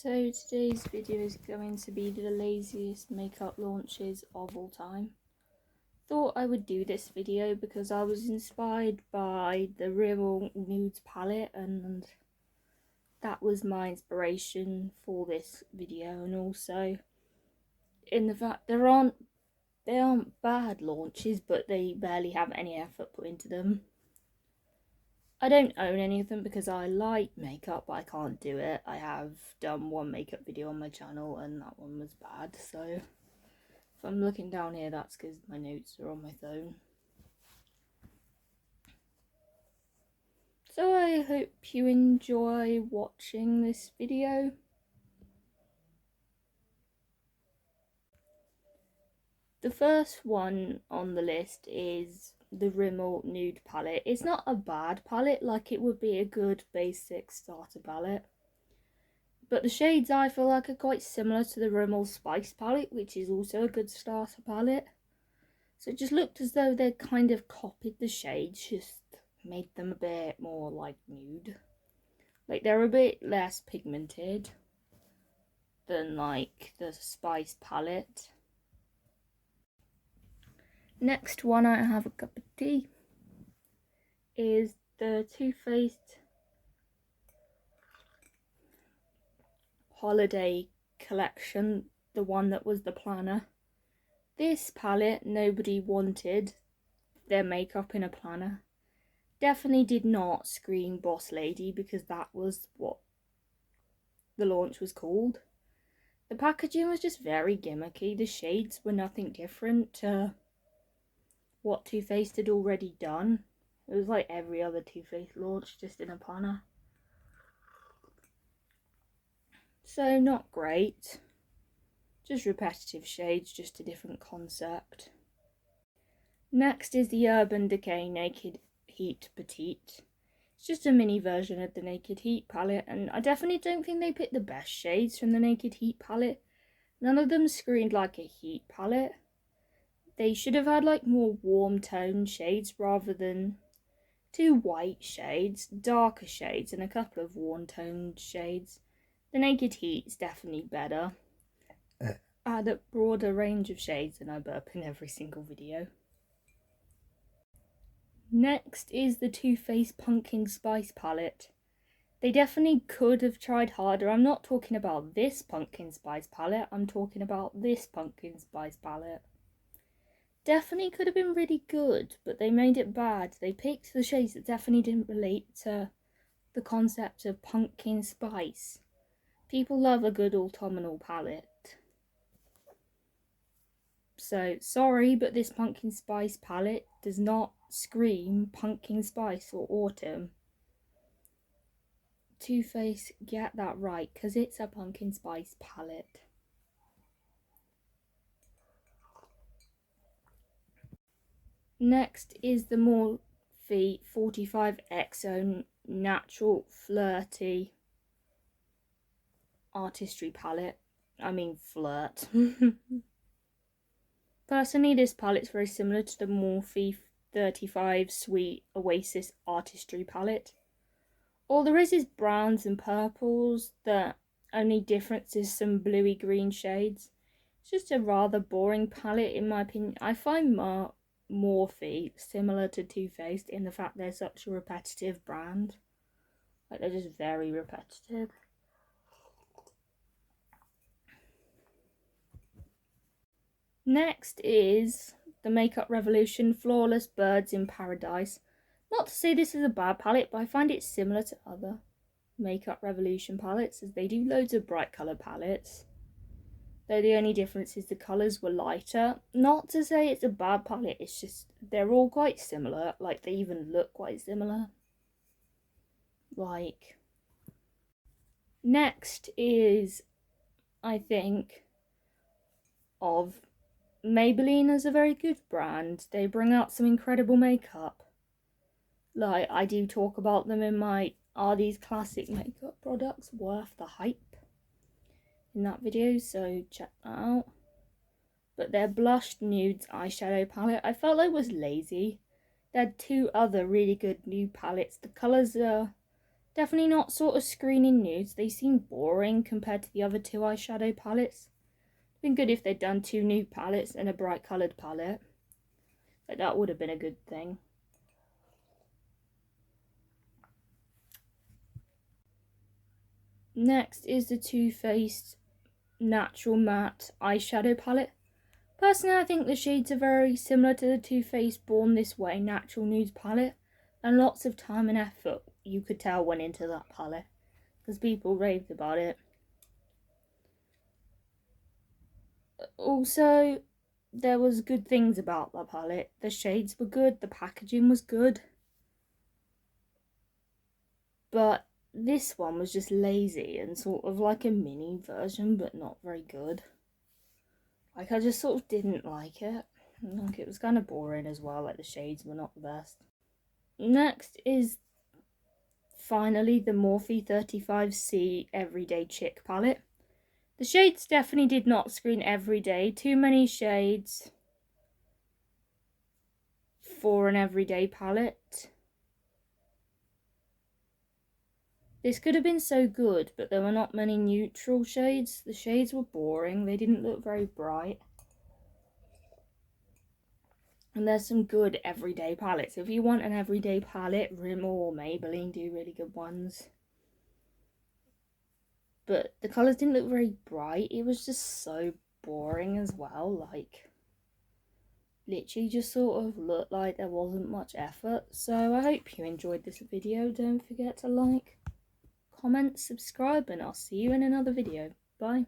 So today's video is going to be the laziest makeup launches of all time. Thought I would do this video because I was inspired by the Rimmel Nudes palette, and that was my inspiration for this video. And also in the fact they aren't bad launches, but they barely have any effort put into them. I don't own any of them because I like makeup, but I can't do it. I have done one makeup video on my channel and that one was bad. So if I'm looking down here, that's because my notes are on my phone. So I hope you enjoy watching this video. The first one on the list is the Rimmel Nude palette. It's not a bad palette, like it would be a good basic starter palette. But the shades I feel like are quite similar to the Rimmel Spice palette, which is also a good starter palette. So it just looked as though they kind of copied the shades, just made them a bit more like nude. Like they're a bit less pigmented than like the Spice palette. Next one I have a cup of tea is the Too Faced Holiday Collection, the one that was the planner. This palette, nobody wanted their makeup in a planner. Definitely did not scream Boss Lady because that was what the launch was called. The packaging was just very gimmicky. The shades were nothing different to what Too Faced had already done. It was like every other Too Faced launch, just in a planner. So not great. Just repetitive shades, just a different concept. Next is the Urban Decay Naked Heat Petite. It's just a mini version of the Naked Heat palette, and I definitely don't think they picked the best shades from the Naked Heat palette. None of them screamed like a heat palette. They should have had like more warm tone shades rather than two white shades, darker shades, and a couple of warm toned shades. The Naked Heat is definitely better. I had a broader range of shades, and I burp in every single video. Next is the Too Faced Pumpkin Spice palette. They definitely could have tried harder. I'm not talking about this pumpkin spice palette, I'm talking about this pumpkin spice palette. Definitely could have been really good, but they made it bad. They picked the shades that definitely didn't relate to the concept of pumpkin spice. People love a good autumnal palette. So, sorry, but this pumpkin spice palette does not scream pumpkin spice or autumn. Too Faced, get that right, because it's a pumpkin spice palette. Next is the Morphe 45XO Natural Flirty Artistry palette. I mean flirt. Personally, this palette's very similar to the Morphe 35 Sweet Oasis Artistry palette. All there is browns and purples. The only difference is some bluey green shades. It's just a rather boring palette in my opinion. I find Morphe similar to Too Faced in the fact they're such a repetitive brand. Like they're just very repetitive. Next is the Makeup Revolution Flawless Birds in Paradise. Not to say this is a bad palette, but I find it similar to other Makeup Revolution palettes, as they do loads of bright colour palettes. Though the only difference is the colours were lighter. Not to say it's a bad palette, it's just they're all quite similar. Like they even look quite similar. Like, next is, I think, of Maybelline is a very good brand. They bring out some incredible makeup. Like, I do talk about them in my Are These Classic Makeup Products Worth the Hype in that video, so check that out. But their Blushed Nudes eyeshadow palette, I felt like was lazy. They had two other really good nude palettes. The colours are Definitely not sort of screening nudes. They seem boring compared to the other two eyeshadow palettes. It'd been good if they'd done 2 nude palettes and a bright coloured palette. Like, that would have been a good thing. Next is the Too Faced Natural Matte Eyeshadow Palette. Personally, I think the shades are very similar to the Too Faced Born This Way Natural Nudes palette, and lots of time and effort, you could tell, went into that palette because people raved about it. Also, there was good things about the palette. The shades were good, the packaging was good, but this one was just lazy and sort of like a mini version, but not very good. Like, I just sort of didn't like it. Like, it was kind of boring as well. Like, the shades were not the best. Next is finally the Morphe 35C Everyday Chick palette. The shades definitely did not screen everyday. Too many shades for an everyday palette. This could have been so good, but there were not many neutral shades. The shades were boring. They didn't look very bright. And there's some good everyday palettes. If you want an everyday palette, Rimmel or Maybelline do really good ones. But the colours didn't look very bright. It was just so boring as well. Like, literally just sort of looked like there wasn't much effort. So I hope you enjoyed this video. Don't forget to like, comment, subscribe, and I'll see you in another video. Bye.